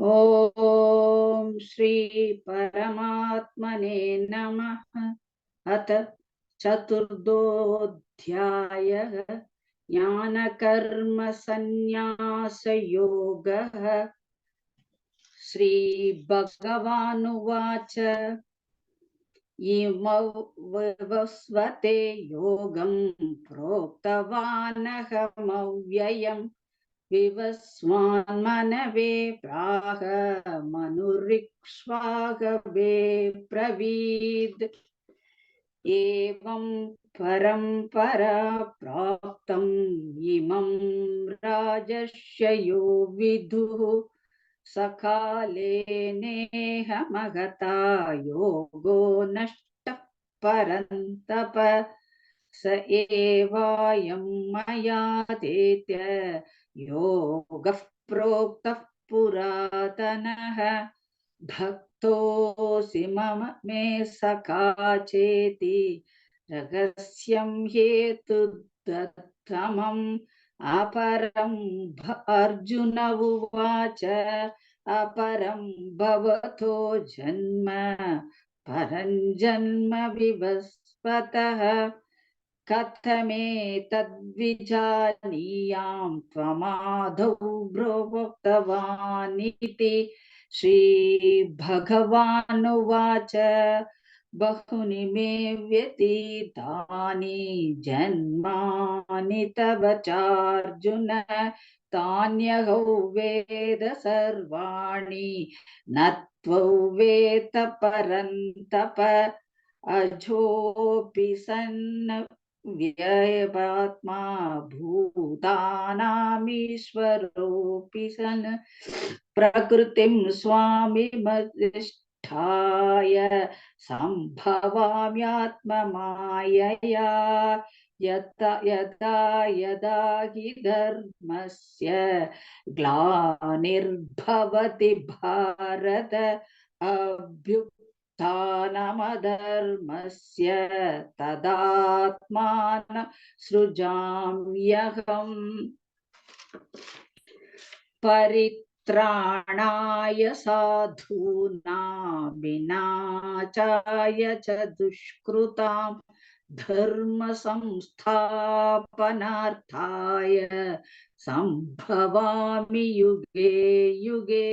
ओम श्री परमात्मने नमः। अथ चतुर्थोऽध्यायः ज्ञानकर्म संन्यास योगः। श्री भगवानुवाच इमौ विवस्वते योगं प्रोक्तवानहमव्ययम् विवस्वान्मनवे प्राह मनुरिक्ष्वाकवे ब्रवीद् एवं परम्परा प्राप्तम् इमं राजर्षयो विदुः सकाले नेह महता योगो नष्टः परन्तप स एवायं मया तेत्य योगः प्रोक्तः पुरातनः भक्तोऽसि मम मे सखा चेति रहस्यं हेतुदत्तमम् अपरं अर्जुन उवाच अपरं भवतो जन्म परं जन्म विवस्वतः कथमेतद्विजानीयां त्वमादौ प्रोक्तवानिति श्रीभगवानुवाच बहुनि मे व्यतीतानि जन्मानि तव चार्जुन तान्यहौ वेद सर्वाणि न त्ववेत्त परन्तप अजोऽपि सन् व्ययवात्मा भूतानामीश्वरोऽपि सन् प्रकृतिं स्वामिमधिष्ठाय सम्भवाम्यात्ममायया यदा यदा हि धर्मस्य ग्लानिर्भवति भारत अभ्युत्थानमधर्मस्य तदात्मानं सृजाम्यहम् परित्राणाय साधूनां विनाशाय च दुष्कृतां धर्म संस्थापनार्थाय संभवामि युगे युगे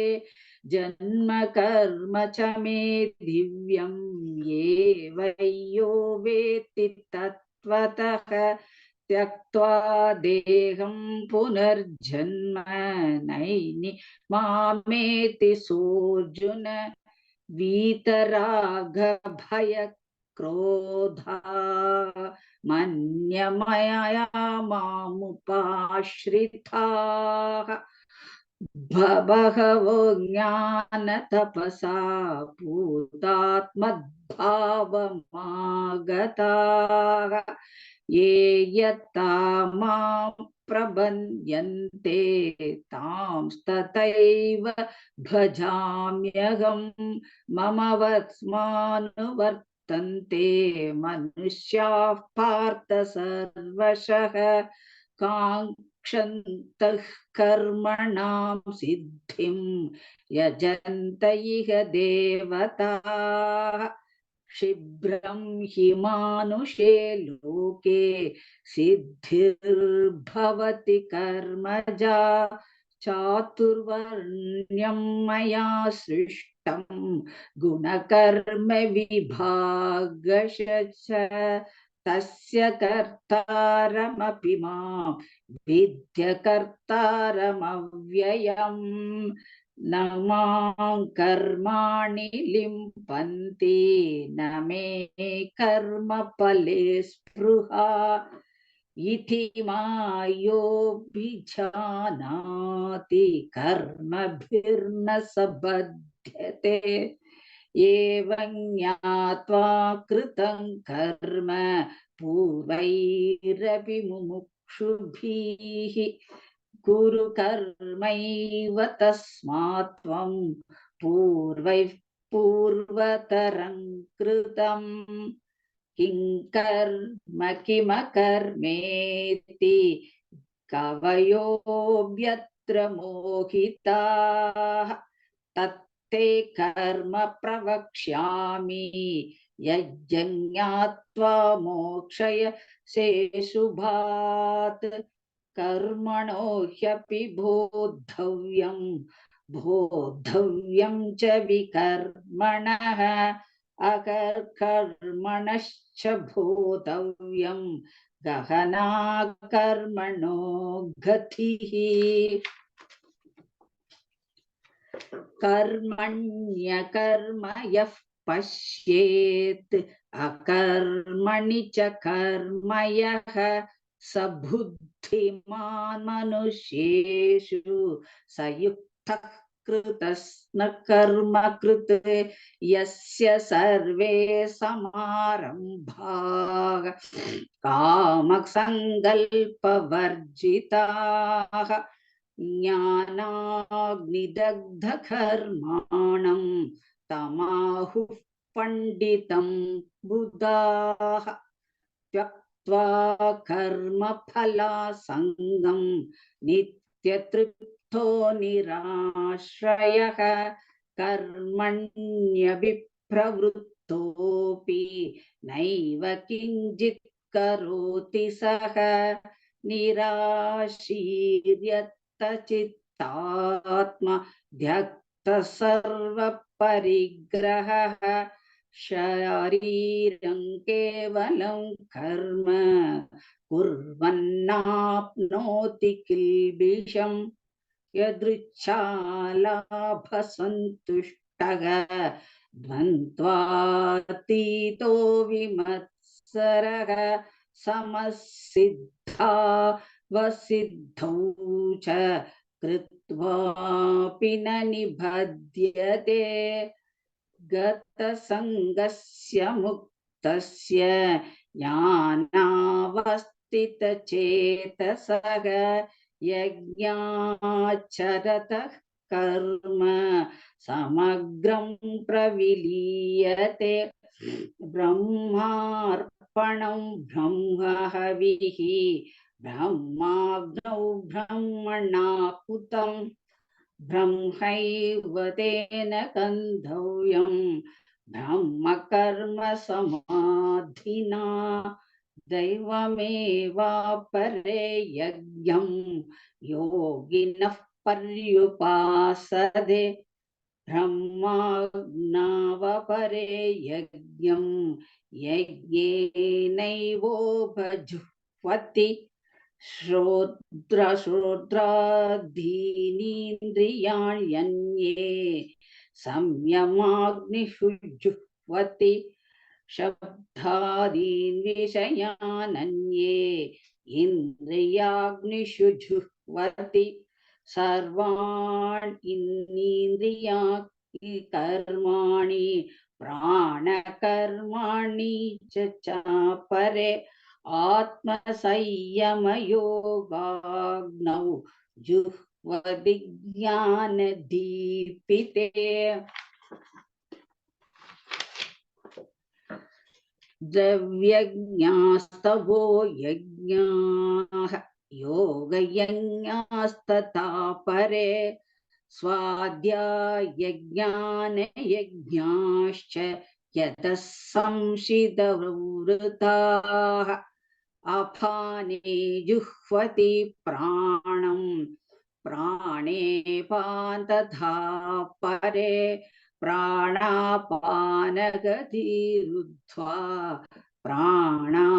जन्म कर्म च मे दिव्यं ये वै यो वेत्ति तत्त्वतः त्यक्त्वा देहं पुनर्जन्म नैनि मामेति सोऽर्जुन वीतरागभयक्रोधा मन्यमया मामुपाश्रिताः बहवो ज्ञानतपसा भूतात्मद्भावमागताः ये यत्ता मां प्रबन्ध्यन्ते तांस्तथैव भजाम्यहं मम वर्त्मानुवर्तन्ते मनुष्याः पार्थ सर्वशः काङ्क्षन्तः कर्मणां सिद्धिं यजन्त इह देवताः क्षिप्रं हि मानुषे लोके सिद्धिर्भवति कर्मजा चातुर्वर्ण्यं मया सृष्टं गुणकर्म विभागशः तस्य कर्तारमपि मां विद्य कर्तारमव्ययम् न मां कर्माणि लिम्पन्ति न मे कर्मफले स्पृहा इति मायोऽभिजानाति कर्मभिर्न स बध्यते एवं ज्ञात्वा कृतं कर्म पूर्वैरपि मुमुक्षुभिः कुरु कर्मैव तस्मात् त्वं पूर्वैः पूर्वतरं कृतम् किं कर्म किमकर्मेति कवयोऽभ्यत्र मोहिताः तत्ते कर्म प्रवक्ष्यामि यज्ञात्वा मोक्षय से शुभात् कर्मणो ह्यपि बोद्धव्यं च विकर्मणः अकर्मणश्च बोद्धव्यं गहना कर्मणो गतिः कर्मण्यकर्म यः पश्येत् अकर्मणि च कर्म यः स बुद्धिमान् मनुष्येषु स युक्तः कृतस्न कर्म कृत् यस्य सर्वे समारम्भाः कामसङ्कल्पवर्जिताः ज्ञानाग्निदग्धकर्माणं तमाहुः पंडितं बुधाः त्यक्त्वा कर्मफलासङ्गं नित्यतृप्तो निराश्रयः कर्मण्यभिप्रवृत्तोऽपि नैव किञ्चित् करोति सः निराशीर्यत्तचित्तात्मा ध्यक्तः सर्वपरिग्रहः शरीरं केवलं कर्म कुर्वन्नाप्नोति किल्बिषम् यदृच्छालाभसन्तुष्टः द्वन्द्वातीतो विमत्सरः समसिद्धावसिद्धौ च कृत्वापि न निबध्यते गतसङ्गस्य मुक्तस्य ज्ञानावस्थितचेतसः यज्ञाचरतः कर्म समग्रं प्रविलीयते ब्रह्मार्पणं ब्रह्महविः ब्रह्माग्नौ ब्रह्मणाहुतं ब्रह्मैव तेन गन्धव्यं ब्रह्म कर्म समाधिना दैवमेवापरे यज्ञं योगिनः पर्युपासते ब्रह्माज्ञावपरे यज्ञं यज्ञेनैवोपजुह्वति श्रोत्रादीनीन्द्रियाण्यन्ये संयमाग्निषुजुह्वति शब्दादीन् विषयानन्ये इन्द्रियाग्निषु जुह्वति सर्वाणि इन्द्रियाणि कर्माणि प्राणकर्माणि च चापरे आत्मसंयमयोगाग्नौ जुह्वति ज्ञानदीपिते द्रव्यज्ञास्तवो यज्ञाः योगयज्ञास्तथा परे स्वाध्यायज्ञानयज्ञाश्च यतः संशितवृताः अपाने जुह्वति प्राणं प्राणे पान्तथा परे प्राणापानगतिरुद्ध्वा प्राणायामपरायणाः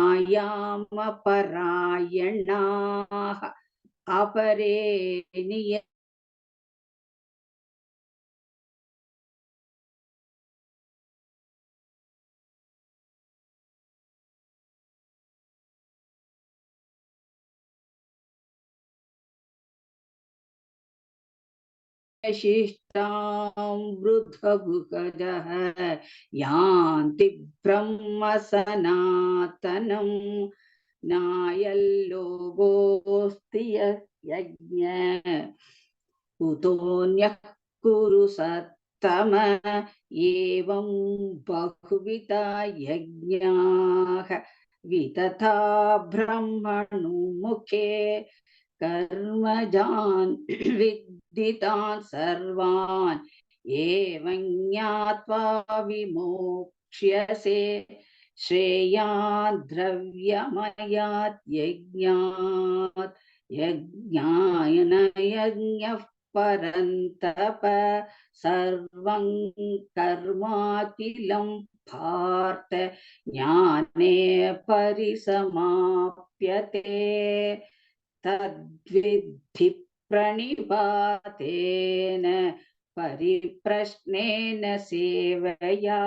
अपरे निय शिष्टामृतभुजः यान्ति ब्रह्म सनातनं नायल्लोभोऽस्ति यज्ञ कुतोऽन्यः कुरु सत्तम एवं बहुविधा यज्ञाः वितथा ब्रह्मणो मुखे कर्मजान् विद्धितान् सर्वान् एवं ज्ञात्वा विमोक्ष्यसे श्रेयान् द्रव्यमयात् यज्ञात् यज्ञायन यज्ञः परन्तप सर्वं कर्माखिलं पार्थ ज्ञाने परिसमाप्यते तद्विद्धि प्रणिपातेन परिप्रश्नेन सेवया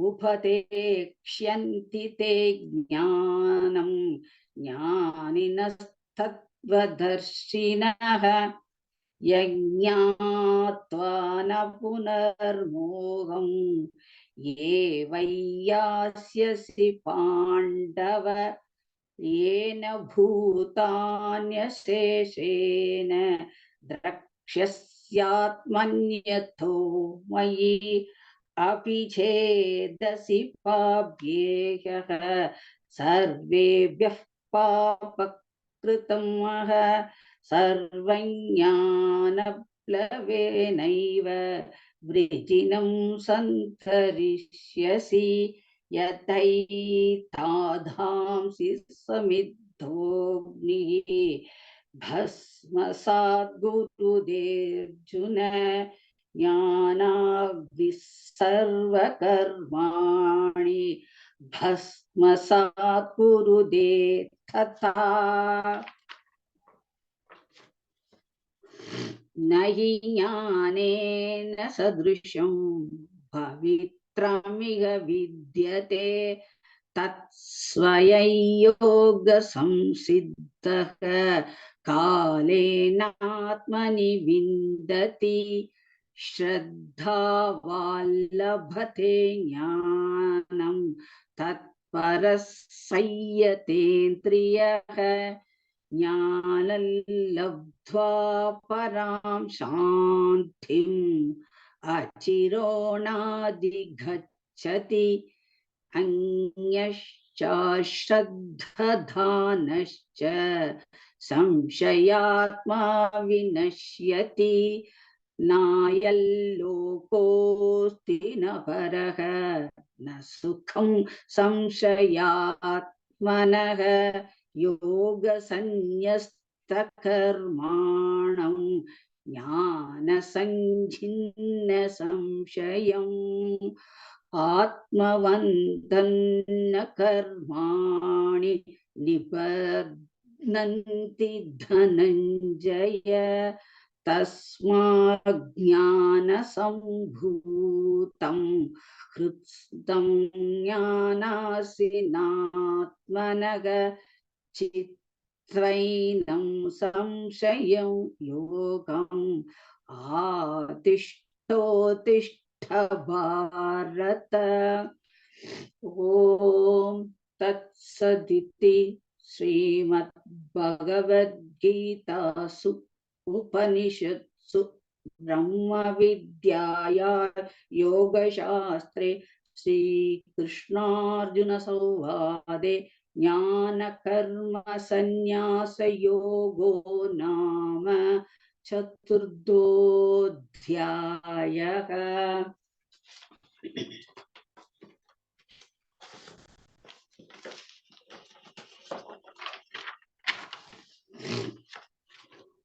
उपदेक्ष्यन्ति ते ज्ञानं ज्ञानिनस्तत्त्वदर्शिनः यज्ञात्वा न पुनर्मोहम् ये वै यास्यसि पाण्डव येन भूतान्यशेषेण द्रक्ष्यस्यात्मन्यथो मयि अपि छेदसि पाप्येह्यः सर्वेभ्यः पापकृतं सर्वं ज्ञानप्लवेनैव वृजिनं सन्तरिष्यसि यथैताधांसि समिद्धोऽग्निः भस्मसात् गुरुदेर्जुन ज्ञानाग्निः सर्वकर्माणि भस्मसात् कुरुते तथा न हि ज्ञानेन सदृशं पवित्रमिह विद्यते तत्स्वयं योगसंसिद्धः कालेनात्मनि विन्दति श्रद्धावान् ज्ञानं तत्परः संयतेन्द्रियः ज्ञानं लब्ध्वा परां शान्तिम् अचिरोणाधिगच्छति अन्यश्च श्रद्धधानश्च संशयात्मा विनश्यति नायल्लोकोऽस्ति न परः न सुखं संशयात्मनः योगसंन्यस्तकर्माणं ज्ञानसञ्छिन्न संशयम् आत्मवन्तन्न कर्माणि निबध्नन्ति धनञ्जय तस्माज्ञानसम्भूतं हृत्स्थं ज्ञानासिनात्मनः चित्त्वैनं संशयं योगम् आतिष्ठोतिष्ठ भारत ॐ तत्सदिति श्रीमद्भगवद्गीतासु उपनिषत्सु ब्रह्मविद्यायां योगशास्त्रे श्रीकृष्णार्जुन संवादे ज्ञानकर्मसन्न्यासयोगो नाम चतुर्थोऽध्यायः।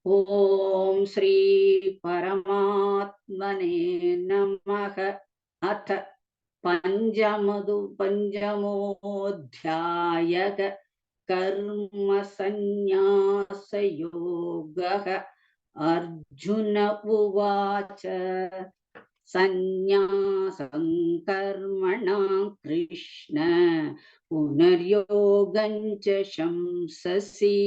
ओम श्री परमात्मने नमः। अथ पंचमोऽध्यायः कर्म संन्यास योगः। अर्जुन उवाच संन्यासं कर्मणां कृष्ण पुनर्योगं च शंससि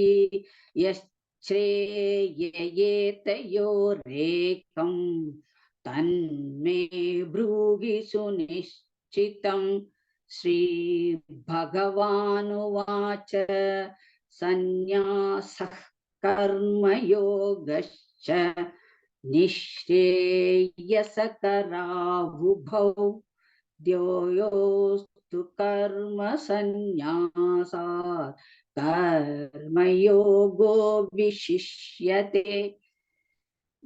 यच्छ्रेययेतयोरेकं तन्मे ब्रूहि सुनिश्चितं। श्रीभगवानुवाच संन्यासः कर्मयोगश्च निःश्रेयसकरावुभौ द्वयोस्तु कर्म संन्यासात् कर्मयोगो विशिष्यते।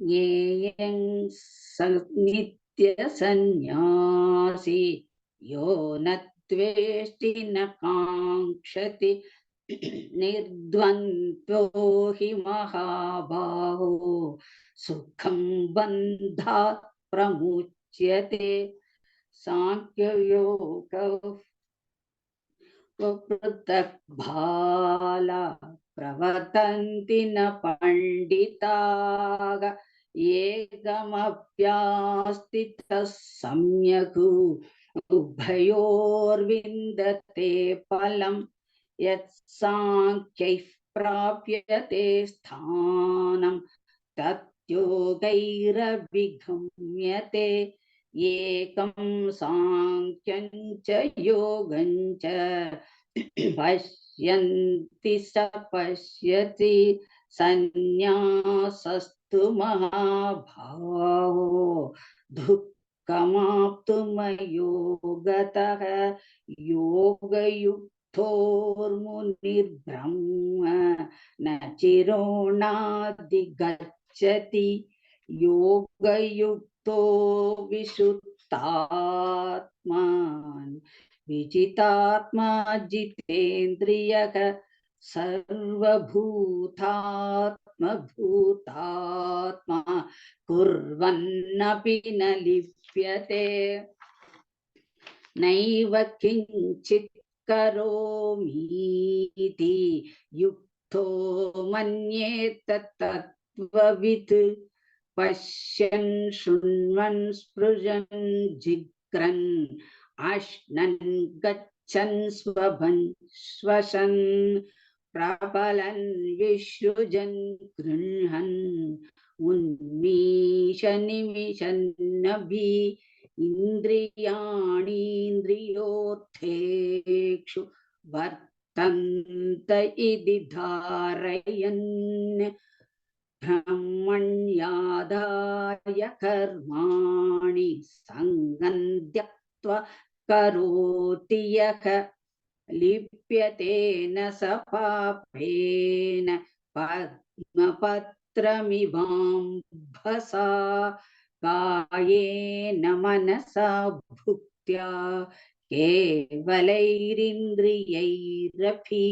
ज्ञेयं नित्यसन्न्यासी यो न त्वेष्टि न काङ्क्षति निर्द्वन्द्वो हि महाबाहो सुखं बन्धात् प्रमुच्यते सांख्ययोगः पृथक् भाला प्रवर्तन्ति न पण्डिताः एकमप्यास्थितः सम्यक् उभयोर्विन्दते फलं यत्साङ्ख्यैः प्राप्यते स्थानं तद्योगैरभिगम्यते एकं साङ्ख्यं च योगं च पश्यन्ति स पश्यति संन्यासस्तु महाभावो दुःखमाप्तुमयोगतः योगयुक्तोर्मुनिर्ब्रह्म न चिरोणाधिगच्छति योगयुक्तो विशुद्धात्मा विजितात्मा जितेन्द्रियः सर्वभूतात्मा कुर्वन्नपि न लिप्यते नैव किञ्चित् करोमीति युक्तो मन्येत तत्त्ववित् पश्यन् शृण्वन् स्पृशन् जिघ्रन् अश्नन् गच्छन् स्वभन् श्वसन् प्रबलन् विसृजन् गृह्णन् उन्मीषन् इन्द्रियाणीन्द्रियोर्थेषु वर्तन्त इति धारयन् ब्रह्मण्यादाय कर्माणि सङ्गं त्यक्त्वा करोति यः लिप्यतेन स पापेन पद्मपत्रमिवाम्भसा कायेन मनसा भुक्त्या केवलैरिन्द्रियैरपि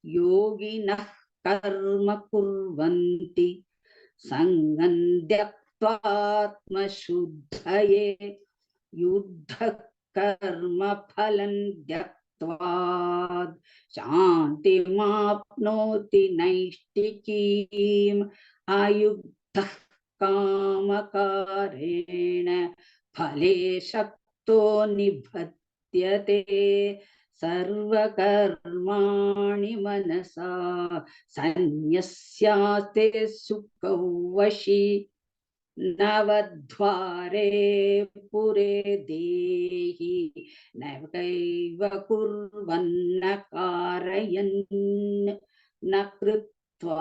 योगिनः कर्म कुर्वन्ति सङ्गं त्यक्त्वात्मशुद्धये युद्धः कर्म फलं त्यक्त्वात् शान्तिमाप्नोति नैष्ठिकीम् अयुक्तः कामकारेण फले शक्तो निबध्यते सर्वकर्माणि मनसा सन्न्यस्यास्ते सुखौ वशी नवद्वारे पुरे देहि नैव कुर्वन्न कारयन् न कृत्वा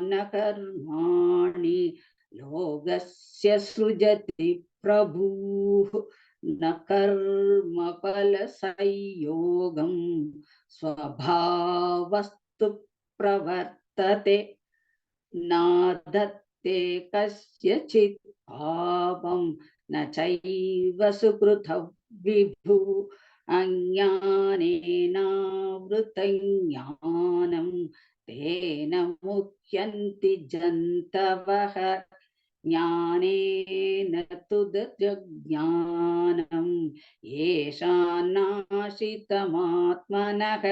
न कर्माणि लोकस्य सृजति प्रभुः न कर्मफलसंयोगं स्वभावस्तु प्रवर्तते नादत्ते कस्यचित् पापं न चैव सुकृतं विभु अज्ञानेनावृतं ज्ञानं तेन मुह्यन्ति जन्तवः ज्ञानेन तु ज्ञानं येषान्नाशितमात्मनः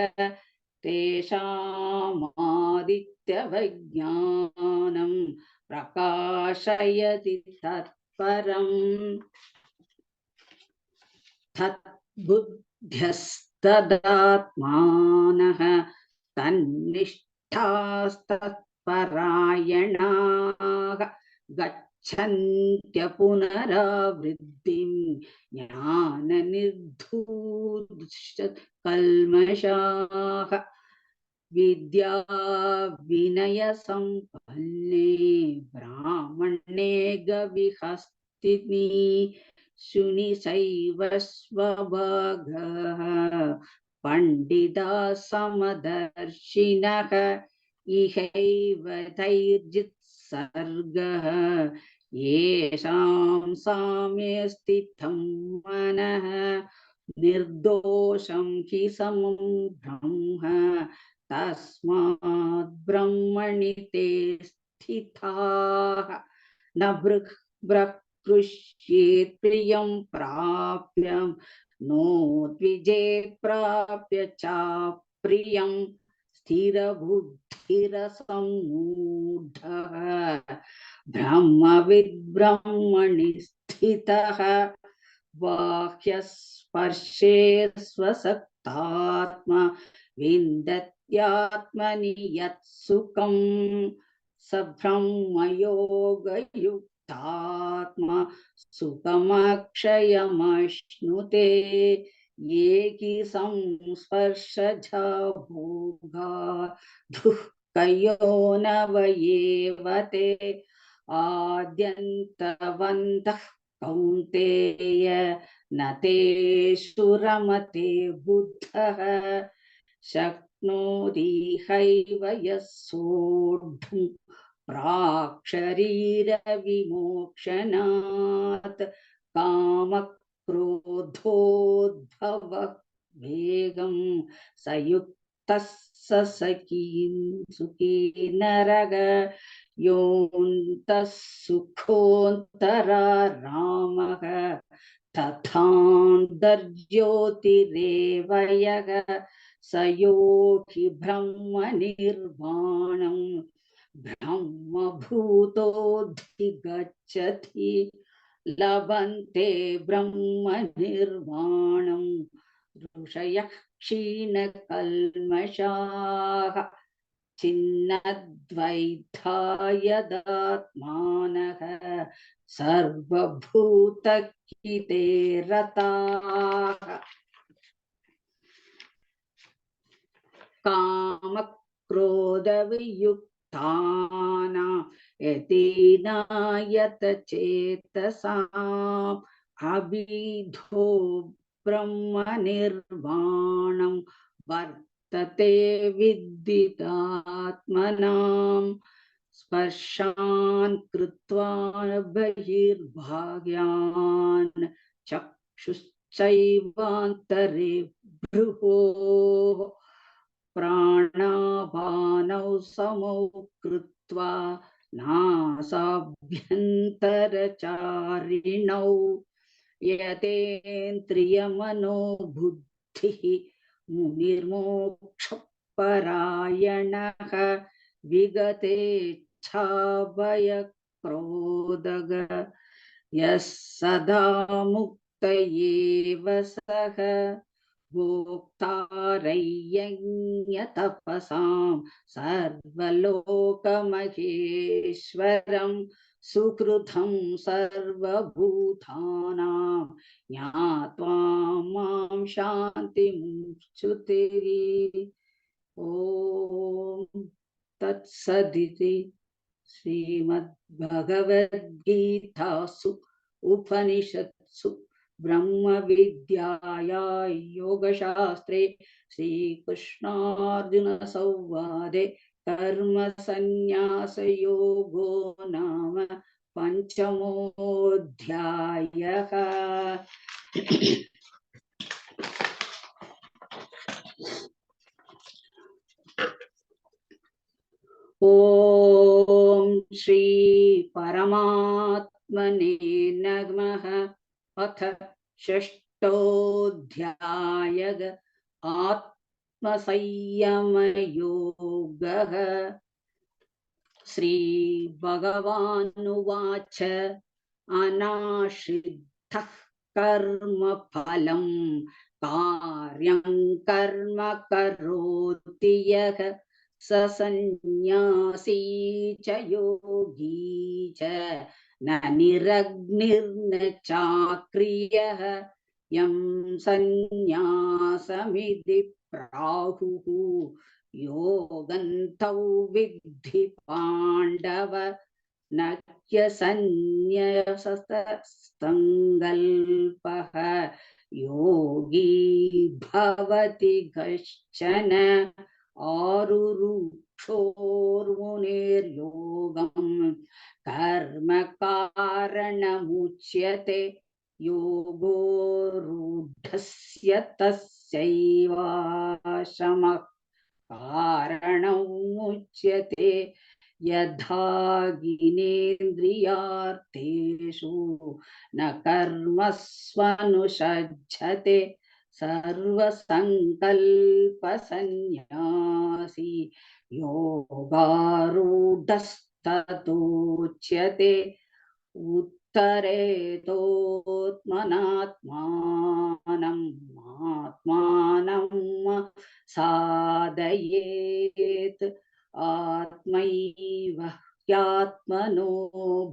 तेषामादित्यवज्ञानं प्रकाशयति तत्परम् तद्बुद्ध्यस्तदात्मानः तन्निष्ठास्तत्परायणाः गच्छन्त्य पुनरावृत्तिं ज्ञाननिर्धूतकल्मषाः विद्या विनय संपन्ने ब्राह्मणे गविहस्तिनि शुनि सैव स्वभागः पंडिता समदर्शिनः इहैव तैर्जित्सर्गः येषां साम्ये स्थितं मनः निर्दोषं हि समं ब्रह्म तस्मात् ब्रह्मणि ते स्थिताः न बृहृष्येत् प्रियं प्राप्य नो द्विजेत् प्राप्य च प्रियं स्थिरबुद्धिरसम्मूढः ब्रह्मविद् ब्रह्मणि स्थितः बाह्यस्पर्शे स्वसक्तात्मा विन्दत्यात्मनि यत्सुखं स ब्रह्मयोगयुक्तात्मा सुखमक्षयमश्नुते ये हि संस्पर्शजा भोगा दुःखयोनवयेव ते आद्यन्तवन्तः कौन्तेय न तेषु रमते बुद्धः शक्नोति हैव यः सोढुं प्राक्शरीरविमोक्षणात् कामक्रोधोद्भव वेगं स युक्तः स सुखी नरग योऽन्तः सुखोऽन्तरारामः तथान्तर्ज्योतिरेव यः स योगी ब्रह्मनिर्वाणं ब्रह्मभूतोऽधिगच्छति लभन्ते ब्रह्मनिर्वाणं ऋषयः क्षीणकल्मषाः छिन्नद्वैधायदात्मानः सर्वभूतहिते रताः कामक्रोधवियुक्तानां यतीनायतचेतसाम् अभिधो ब्रह्मनिर्वाणं वर्तते विद्दितात्मनां स्पर्शान् कृत्वा बहिर्भाग्यान् चक्षुश्चैवान्तरे भ्रुवोः प्राणापानौ समौ कृत्वा नासाभ्यन्तरचारिणौ यतेन्द्रियमनोबुद्धिः मुनिर्मोक्षपरायणः विगतेच्छाभयक्रोधग यः सदा मुक्त एव सः भोक्तारय्यतपसां सर्वलोकमहेश्वरं सुकृतं सर्वभूतानां ज्ञात्वा मां शान्तिमुच्यते। ॐ तत्सदिति श्रीमद्भगवद्गीतासु उपनिषत्सु ब्रह्मविद्यायां योगशास्त्रे श्रीकृष्णार्जुनसंवादे कर्मसन्न्यासयोगो नाम पंचमोऽध्यायः। ॐ श्री परमात्मने नमः। अथ षष्ठोऽध्यायः आत्मसंयमयोगः। श्रीभगवानुवाच अनाश्रितः कर्मफलं कार्यं कर्म करोति यः स सन्न्यासी च योगी च न निरग्निर्न चाक्रियः यं सन्न्यासमिति प्राहुः योगन्तो विद्धि पाण्डव न ह्यसन्न्यस्तसङ्कल्पः योगी भवति कश्चन आरुरुक्षोर्मुनेः मुमुक्षोर्मुनिर्योगम् कर्म कारणमुच्यते योगो रूढस्य तस्यैवाश्रमः कारणमुच्यते यथा गिनेन्द्रियार्थेषु न कर्मस्वनुषज्जते सर्वसङ्कल्पसन्न्यासी योगारूढस्ततोच्यते उत्तरेतोत्मनात्मानं साधयेत् आत्मैव ह्यात्मनो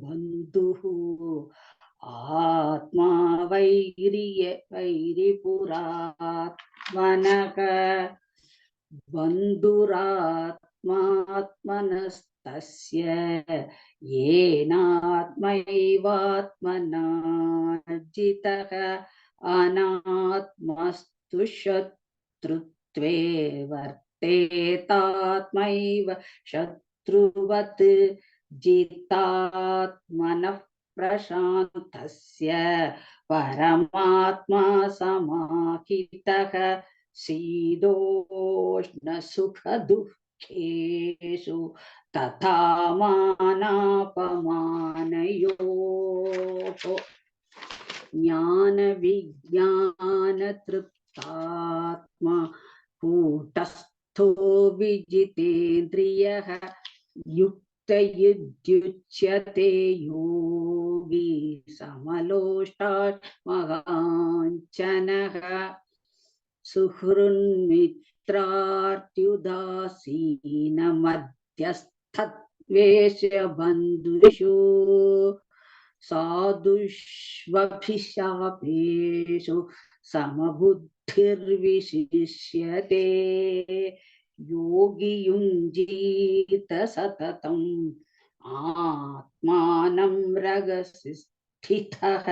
बन्धुः आत्मा वैरिपुरात्मनः बन्धुरात्मात्मनस्तस्य येनात्मैवात्मना जितः अनात्मस्तु शत्रुत्वे वर्तेतात्मैव शत्रुवत् जितात्मनः प्रशान्तस्य परमात्मा समाहितः शीतोष्णसुखदुःखेषु तथा मानापमानयोः ज्ञानविज्ञानतृप्तात्मा कूटस्थो विजितेन्द्रियः युक्तयुज्युच्यते योगी समलोष्टात्मकाञ्चनः सुहृन्मित्रार्त्युदासीनमध्यस्थत्वेषबन्धुषु साधुष्वभिशापेषु समबुद्धिर्विशिष्यते योगी युञ्जीत सततम् आत्मानं रगसि स्थितः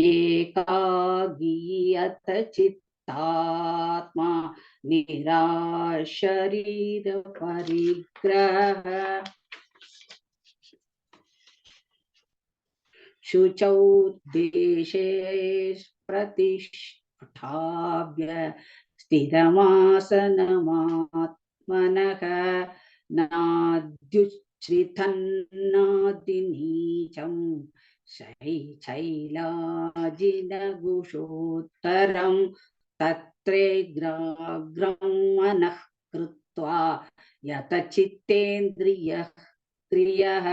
एकाकीयत चित्तात्मा निराशरीर परिग्रह शुचौ देशे प्रतिष्ठाव्य स्थिरमासनमात्मनः नाद्युच्छ्रितन्नादिनीचं शैलाजिनगुषोत्तरं तत्रेग्राग्रं मनः कृत्वा यतचित्तेन्द्रियः क्रियः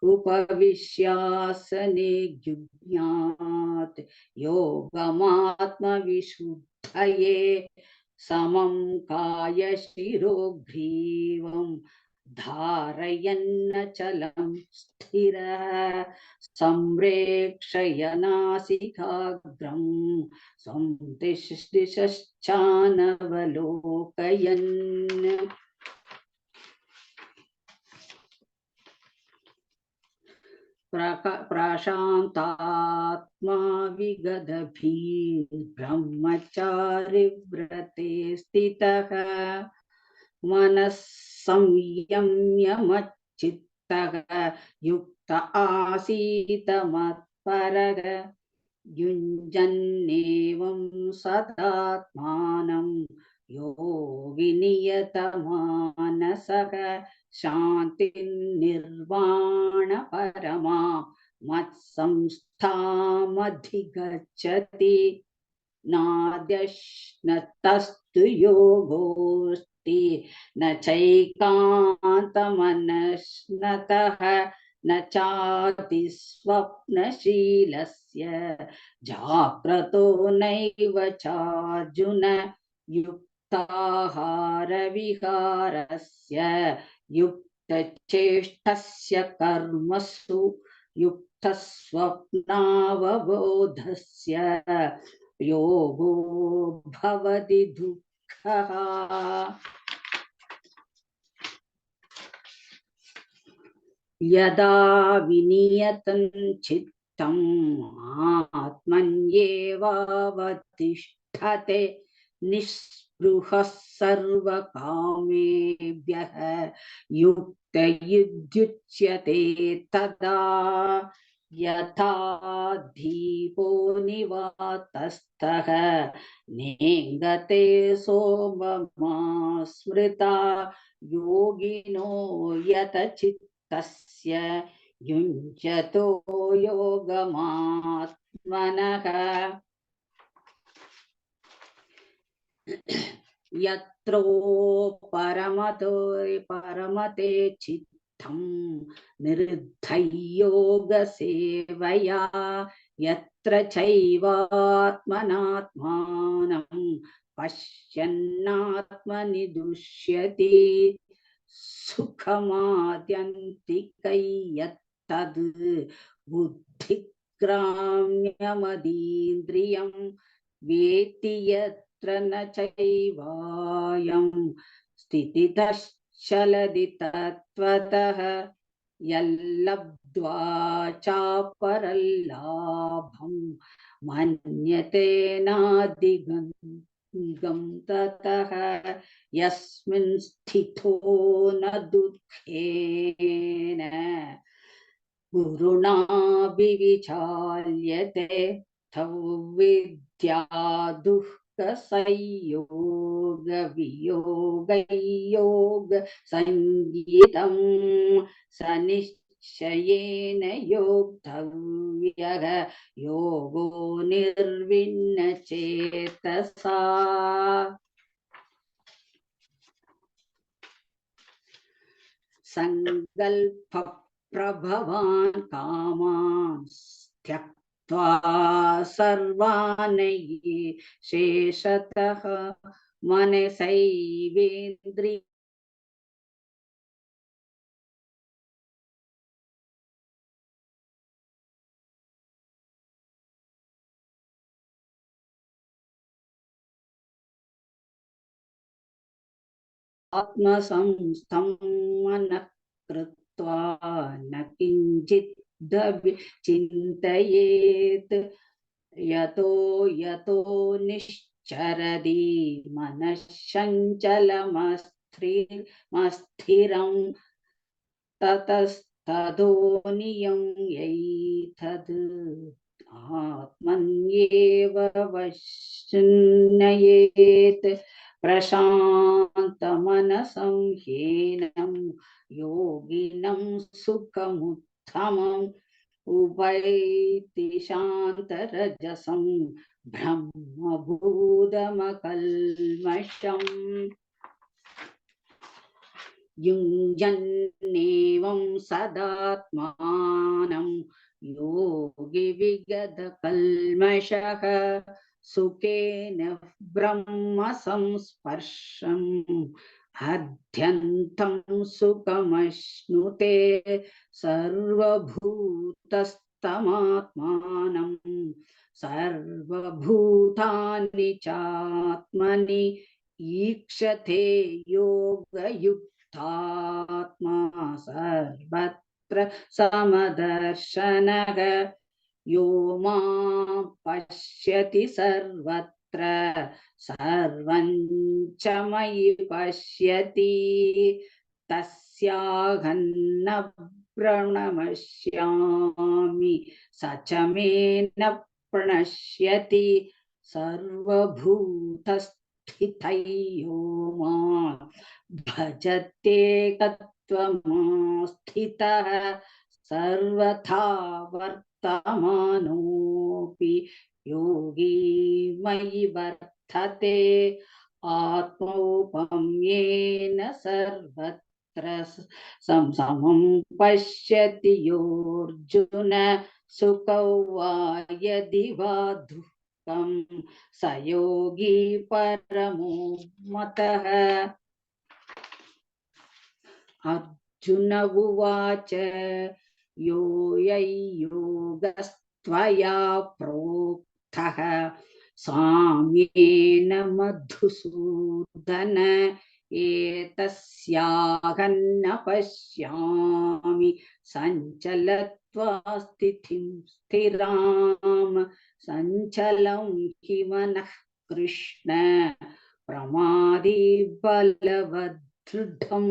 उपविश्यासने जुज्ञात् योगमात्मविशुद्धये समं कायशिरोग्रीवं धारयन्नचलं स्थिरः संप्रेक्षयनासिकाग्रं स्वं दिशश्चानवलोकयन् प्रशान्तात्मा विगतभीर्ब्रह्मचारिव्रते स्थितः मनः संयम्य मच्चित्तः युक्त आसीत मत्परः युञ्जन्नेवं सदात्मानं योगी नियतमानसः शान्तिर्निर्वाण परमा मत्संस्थामधिगच्छति नाद्यश्नतस्तु योगोऽस्ति न चैकान्तमनश्नतः न चातिस्वप्नशीलस्य जाग्रतो नैव चार्जुन युक्ताहारविहारस्य युक्तचेष्टस्य कर्मसु युक्तस्वप्नावबोधस्य योगो भवति दुःखः यदा विनियतं चित्तम् आत्मन्येवावतिष्ठते रुहः सर्वकामेभ्यः युक्त युज्युच्यते तदा यथा दीपो निवातस्तः नेङ्गते सोममा स्मृता योगिनो यतचित्तस्य युञ्जतो योगमात्मनः यत्रो परमते चित्तं निरुद्धं योगसेवया यत्र चैवात्मनात्मानं पश्यन्नात्मनि दुष्यति सुखमाद्यन्तिकै यत्तद् बुद्धिग्राम्यमदीन्द्रियं वेत्ति यत्र न चैवायं स्थितितश्चलति तत्त्वतः यल्लब्ध्वा चापरल्लाभं मन्यते नाधिगं ततः यस्मिन् स्थितो न दुःखेन गुरुणा विविचाल्यते तौ विद्या दुःखसंयोग वियोगयोग संगीतं सनिश्चयेन योक्तव्यः योगो निर्विण्णचेतसा संकल्प प्रभवान् कामान् त्यक्त्वा सर्वान् शेषतः मनसैवेन्द्रिय आत्मसंस्थं मनः कृत्वा न किंचित् चिन्तयेत् यतो निश्चरति मनश्चञ्चलमस्थिरं ततस्ततो नियम्यैतद् आत्मन्येव वश्यन्येत् प्रशान्तमनसं ह्येनं योगिनं सुखमुत्तमम् उभैति शान्तरजसं ब्रह्मभूतमकल्मषम् युञ्जन्नेवं सदात्मानं योगी विगतकल्मषः सुखेन ब्रह्म संस्पर्शम् अध्यन्तं सुखमश्नुते सर्वभूतस्थमात्मानं सर्वभूतानि चात्मनि ईक्षते योगयुक्तात्मा सर्वत्र समदर्शनः यो मां पश्यति सर्वत्र सर्वं च मयि पश्यति तस्याहं न प्रणमस्यामि स च मे न प्रणश्यति सर्वभूतस्थितौ यो मां भजत्येकत्वमास्थितः सर्वथा वर्तमानोऽपि योगी मयि वर्तते आत्मौपम्येन सर्वत्र समं पश्यति योऽर्जुन सुखौ वा यदि वा दुःखं स योगी परमो मतः। अर्जुन उवाच योगस्त्वया प्रोक्तः साम्येन मधुसूदन एतस्याहं न पश्यामि संचलत्वा स्थितिं स्थिरां संचलं हि मनः कृष्ण प्रमादी बलवदृढं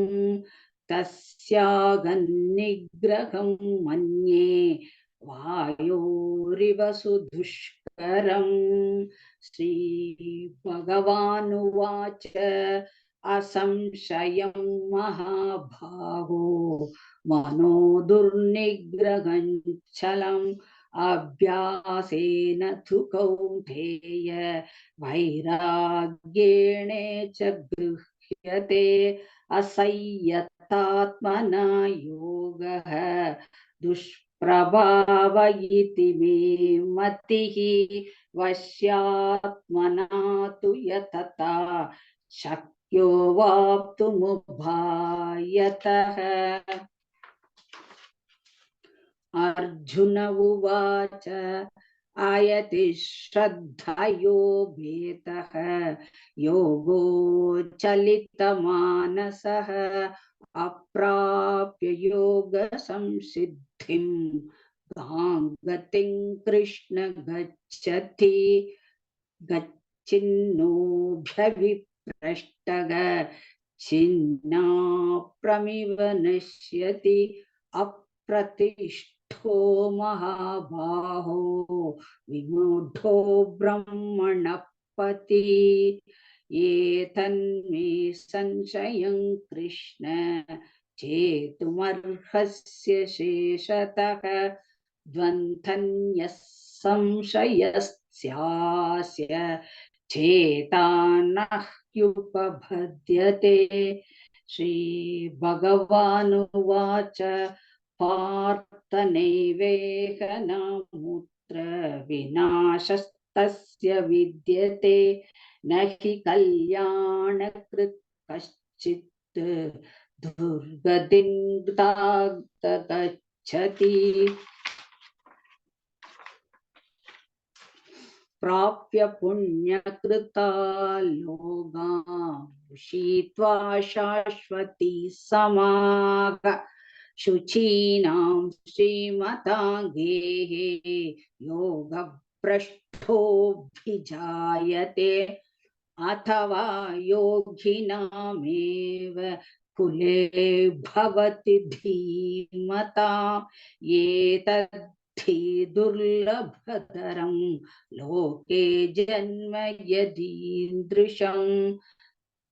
तस्यागन्निग्रहं मन्ये वायोरिव सुदुष्करम्। श्रीभगवानुवाच असंशयं महाबाहो मनो दुर्निग्रहं चलम् अभ्यासेन तु कौन्तेय वैराग्येण च गृह्यते। असंयतात्मना योगः दुष्प्रभाव इति मे मतिः। वश्यात्मना तु यतता शक्यो वाप्तुमुपायतः। अर्जुन उवाच आयति श्रद्धयोपेतः योगो चलितमानसः अप्राप्य योगसंसिद्धिं गां गतिं कृष्ण गच्छति। गच्छिन्नोऽभ्यविप्रष्टः छिन्नाप्रमिव नश्यति अप्रतिष्ठो महाबाहो विमूढो ब्रह्मणः पति। एतन्मे संशयं कृष्ण चेतुमर्हस्य शेषतः। द्वन्द्वन्यः संशयस्यास्य चेतानह्युपपद्यते। श्रीभगवानुवाच पार्थ नैवेह नामुत्र विनाशस्तस्य विद्यते न हि कल्याणकृत् कश्चित् दुर्गतिं गच्छति। प्राप्य पुण्यकृता लोकान् उषित्वा शाश्वती समाः शुचीनां श्रीमतां गेहे योगभ्रष्टोऽभिजायते अथवा योगिनामेव कुले भवति धीमता। एतद्धि दुर्लभतरं लोके जन्म यदीदृशं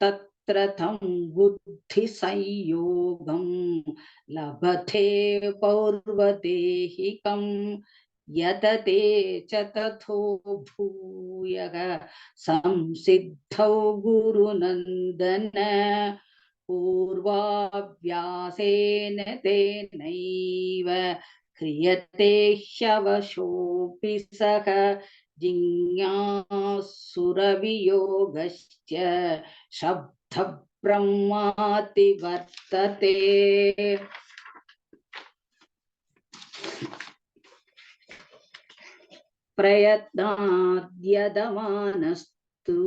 तत्र तं बुद्धिसंयोगं लभते पौर्वदेहिकं। यतते च तथो भूयः संसिद्धौ गुरुनन्दन पूर्वाभ्यासेन तेनैव क्रियते ह्यवशोऽपि सः। जिज्ञासुरवियोगश्च शब्दब्रह्माति वर्तते। प्रयत्नाद्यतमानस्तु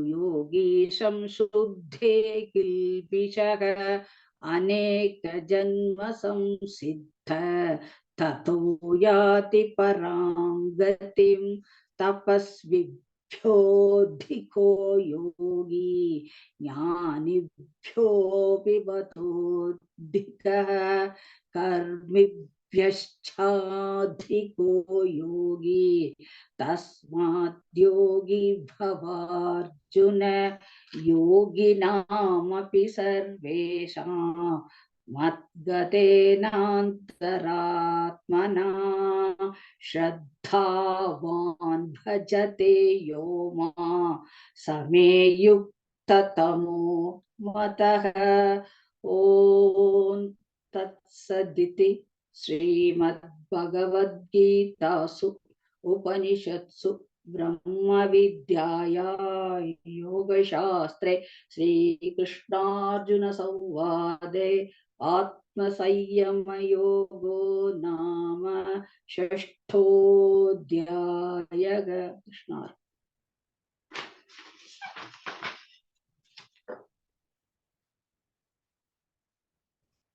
योगी संशुद्धे किल्बिषः अनेकजन्म संसिद्ध ततो याति परां गतिं। तपस्विभ्योऽधिको योगी ज्ञानिभ्योऽपि मतोऽधिकः कर्मिभ्यश्चाधिको योगी तस्माद् योगी भवार्जुन। योगिनामपि सर्वेषां मद्गतेनान्तरात्मना श्रद्धावान् भजते यो मां समे युक्ततमो मतः। ॐ तत्सदिति श्रीमद्भगवद्गीतासु उपनिषत्सु ब्रह्मविद्यायां योगशास्त्रे श्रीकृष्णार्जुन संवादे आत्मसंयमयोगो नाम षष्ठोऽध्यायः। कृष्णार्पणमस्तु।